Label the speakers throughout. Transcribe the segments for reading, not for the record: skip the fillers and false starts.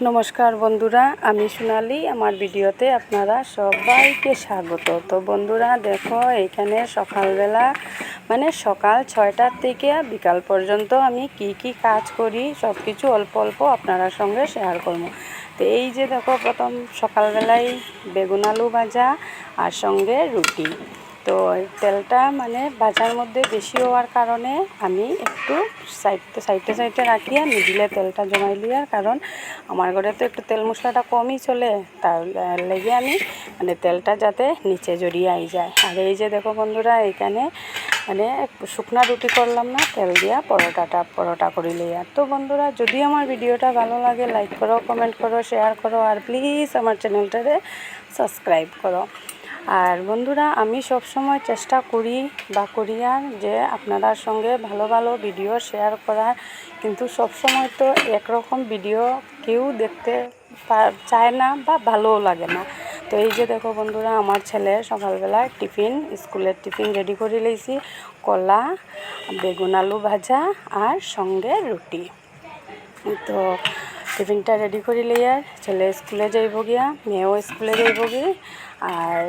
Speaker 1: নমস্কার বন্ধুরা, আমি সোনালি। আমার ভিডিওতে আপনারা সবাইকে স্বাগত। তো বন্ধুরা দেখো, এখানে সকালবেলা মানে সকাল 6টার থেকে বিকাল পর্যন্ত আমি কি কাজ করি সব কিছু অল্প অল্প আপনারা সঙ্গে শেয়ার করব। তো এই যে দেখো, প্রথম সকালবেলায় বেগুন আলু ভাজা আর সঙ্গে রুটি। তো তেলটা মানে ভাজার মধ্যে বেশি হওয়ার কারণে আমি একটু সাইডে রাখিয়া মিডিলে তেলটা জমাই লিয়ার, কারণ আমার ঘরে তো একটু তেল মশলাটা কমই চলে, তার লেগে আমি মানে তেলটা যাতে নিচে জড়িয়ে আই যায়। আর এই যে দেখো বন্ধুরা, এখানে মানে শুকনা রুটি করলাম না, তেল দিয়া পরোটা করিলে। আর তো বন্ধুরা, যদি আমার ভিডিওটা ভালো লাগে লাইক করো, কমেন্ট করো, শেয়ার করো, আর প্লিজ আমার চ্যানেলটারে সাবস্ক্রাইব করো। আর বন্ধুরা, আমি সব সময় চেষ্টা করি যে আপনাদের সঙ্গে ভালো ভালো ভিডিও শেয়ার করার, কিন্তু সব সময় তো একরকম ভিডিও কেউ দেখতে চায় না বা ভালোও লাগে না। তো এই যে দেখো বন্ধুরা, আমার ছেলে সকালবেলা স্কুলের টিফিন রেডি করে লইছি। কলা, বেগুন আলু ভাজা আর সঙ্গে রুটি। তো টিফিনটা রেডি করে লইয়ার ছেলে স্কুলে যাইব গিয়া, মেয়েও স্কুলে যাইব গিয়ে। আর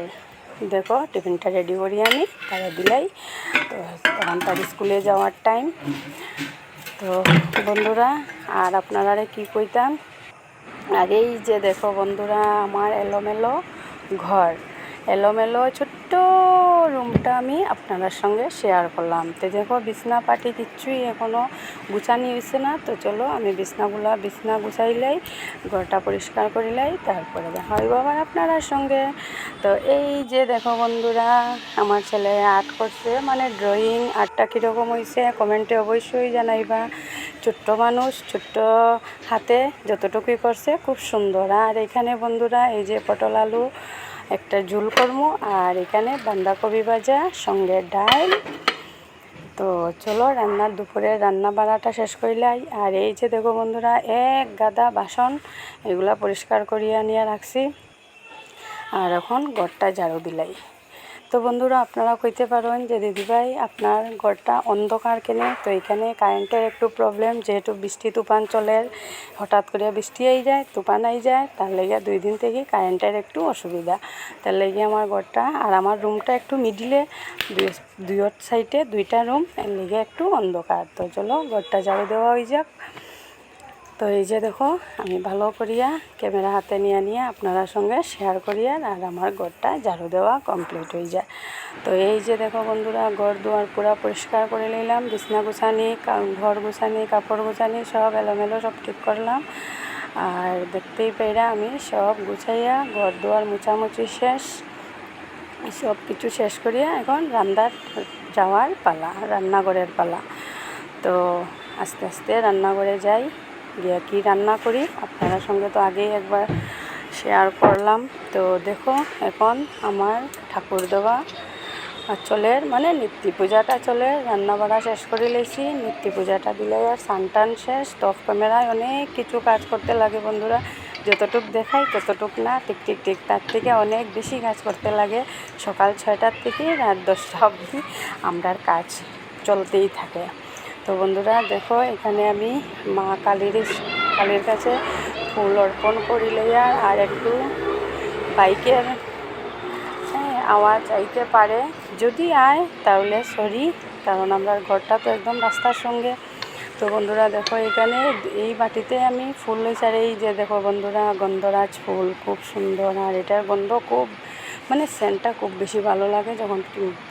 Speaker 1: দেখো, টিফিনটা রেডি করি আমি তারা দিলাই। তো তখন তার স্কুলে যাওয়ার টাইম। তো বন্ধুরা, আর আপনারা কি কইতাম, আর এই যে দেখো বন্ধুরা, আমার এলোমেলো ঘর, এলোমেলো ছোট্ট রুমটা আমি আপনাদের সঙ্গে শেয়ার করলাম। তো দেখো, বিছনা পাটি কিচ্ছুই এখনও গুছানি হয়েছে না। তো চলো আমি বিছনা গুছাইলাই, ঘরটা পরিষ্কার করিলাই, তারপরে দেখা হইব আবার আপনার সঙ্গে। তো এই যে দেখো বন্ধুরা, আমার ছেলে আর্ট করছে, মানে ড্রয়িং। আর্টটা কীরকম হয়েছে কমেন্টে অবশ্যই জানাইবা। ছোট্ট মানুষ, ছোট্ট হাতে যতটুকুই করছে খুব সুন্দর। আর এখানে বন্ধুরা, এই যে পটল আলু একটা ঝোল করবো, আর এখানে বাঁধাকপি ভাজা সঙ্গে ডাল। তো চলো দুপুরে রান্না বাড়াটা শেষ করিলাই। আর এই যে দেখো বন্ধুরা, এক গাদা বাসন, এগুলা পরিষ্কার করিয়া নিয়ে রাখছি। আর এখন ঘরটা ঝাড়ু দিলাই। তো বন্ধুরা, আপনারা কইতে পারেন যে দিদিভাই আপনার ঘরটা অন্ধকার কেনে? তো এখানে কারেন্টের একটু প্রবলেম, যেহেতু বৃষ্টি তুফান চলে, হঠাৎ করে বৃষ্টি আই যায়, তুফান আই যায়, তার লেগে 2 দিন থেকে কারেন্টের একটু অসুবিধা। তার লেগে আমার ঘরটা আর আমার রুমটা একটু মিডিলে, দুই সাইডে 2টা রুম, এর লেগে একটু অন্ধকার। তো চলো ঘরটা ঝাড়ু দেওয়া হয়ে যাক। তো এই যে দেখো, আমি ভালো করিয়া ক্যামেরা হাতে নিয়ে আপনারা সঙ্গে শেয়ার করিয়া, আর আমার ঘরটা ঝাড়ু দেওয়া কমপ্লিট হয়ে যায়। তো এই যে দেখো বন্ধুরা, ঘর দুয়ার পুরা পরিষ্কার করে নিলাম, বিছনা গুছানি, ঘর গুছানি, কাপড় গুছানি, সব এলোমেলো সব ঠিক করলাম। আর দেখতেই পাইরা আমি সব গুছাইয়া ঘর দুয়ার মোছামুছি শেষ, সব কিছু শেষ করিয়া এখন যাওয়ার পালা, রান্নাঘরের পালা। তো আস্তে আস্তে রান্নাঘরে যাই, গিয়ে কী রান্না করি আপনার সঙ্গে তো আগেই একবার শেয়ার করলাম। তো দেখো, এখন আমার ঠাকুর দেওয়া চলের মানে নিত্য পূজাটা চলে, রান্না বাড়া শেষ করে লেছি, নিত্য পূজাটা দিলে আর সানটান শেষ। তো অফ ক্যামেরায় অনেক কিছু কাজ করতে লাগে বন্ধুরা, যতটুক দেখাই ততটুক না, ঠিক তার থেকে অনেক বেশি কাজ করতে লাগে। সকাল 6টার থেকে রাত 10টা অবধি আমরার কাজ চলতেই থাকে। তো বন্ধুরা দেখো, এখানে আমি মা কালীর কাছে ফুল অর্পণ করিলে, আর একটু বাইকের আওয়াজ আইতে পারে, যদি আয় তাহলে সরি, কারণ আমরা ঘরটা তো একদম রাস্তার সঙ্গে। তো বন্ধুরা দেখো, এখানে এই বাটিতে আমি ফুল লইছি। আর এই যে দেখো বন্ধুরা, গন্ধরাজ ফুল খুব সুন্দর, আর এটার গন্ধ খুব মানে সেন্টটা খুব বেশি ভালো লাগে। যখন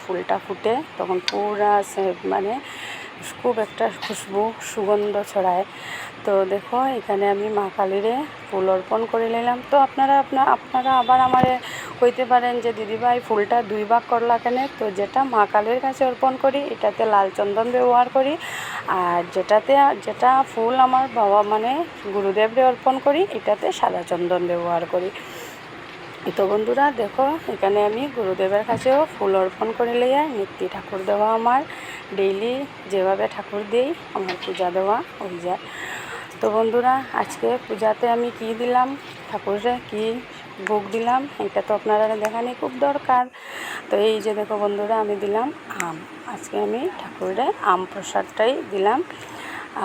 Speaker 1: ফুলটা ফুটে তখন পুরা মানে খুব একটা সুগন্ধ ছড়ায়। তো দেখো, এখানে আমি মা কালীরে ফুল অর্পণ করে নিলাম। তো আপনারা আবার আমারে কইতে পারেন যে দিদিভাই ফুলটা 2 ভাগ করলা কেন? তো যেটা মা কালীর কাছে অর্পণ করি এটাতে লাল চন্দন ব্যবহার করি, আর যেটা ফুল আমার বাবা মানে গুরুদেবরে অর্পণ করি এটাতে সাদা চন্দন ব্যবহার করি। তো বন্ধুরা দেখো, এখানে আমি গুরুদেবের কাছেও ফুল অর্পণ করে লইয়া নিত্য ঠাকুর দেওয়া আমার ডেইলি যেভাবে ঠাকুর দিই আমার পূজা দেওয়া হয়ে যায়। তো বন্ধুরা, আজকে পূজাতে আমি কি দিলাম, ঠাকুরে কি ভোগ দিলাম, এটা তো আপনারা দেখানি খুব দরকার। তো এই যে দেখো বন্ধুরা, আমি দিলাম আম। আজকে আমি ঠাকুরে আম প্রসাদটাই দিলাম।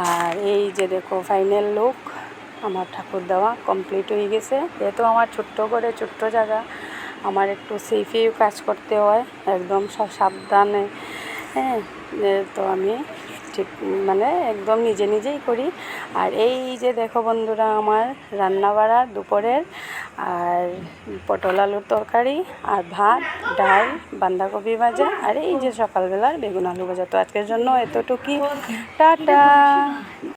Speaker 1: আর এই যে দেখো ফাইনাল লুক, আমার ঠাকুর দেওয়া কমপ্লিট হয়ে গেছে। যেহেতু আমার ছোট্ট করে ছোট্ট জায়গা, আমার একটু সেফেও কাজ করতে হয়, একদম সাবধানে। হ্যাঁ, তো আমি ঠিক মানে একদম নিজে নিজেই করি। আর এই যে দেখো বন্ধুরা, আমার রান্না বাড়া দুপুরের, আর পটল আলুর তরকারি, আর ভাত, ডাল, বাঁধাকপি ভাজা, আর এই যে সকালবেলার বেগুন আলু ভাজা। তো আজকের জন্য এতটুকুই, টাটা।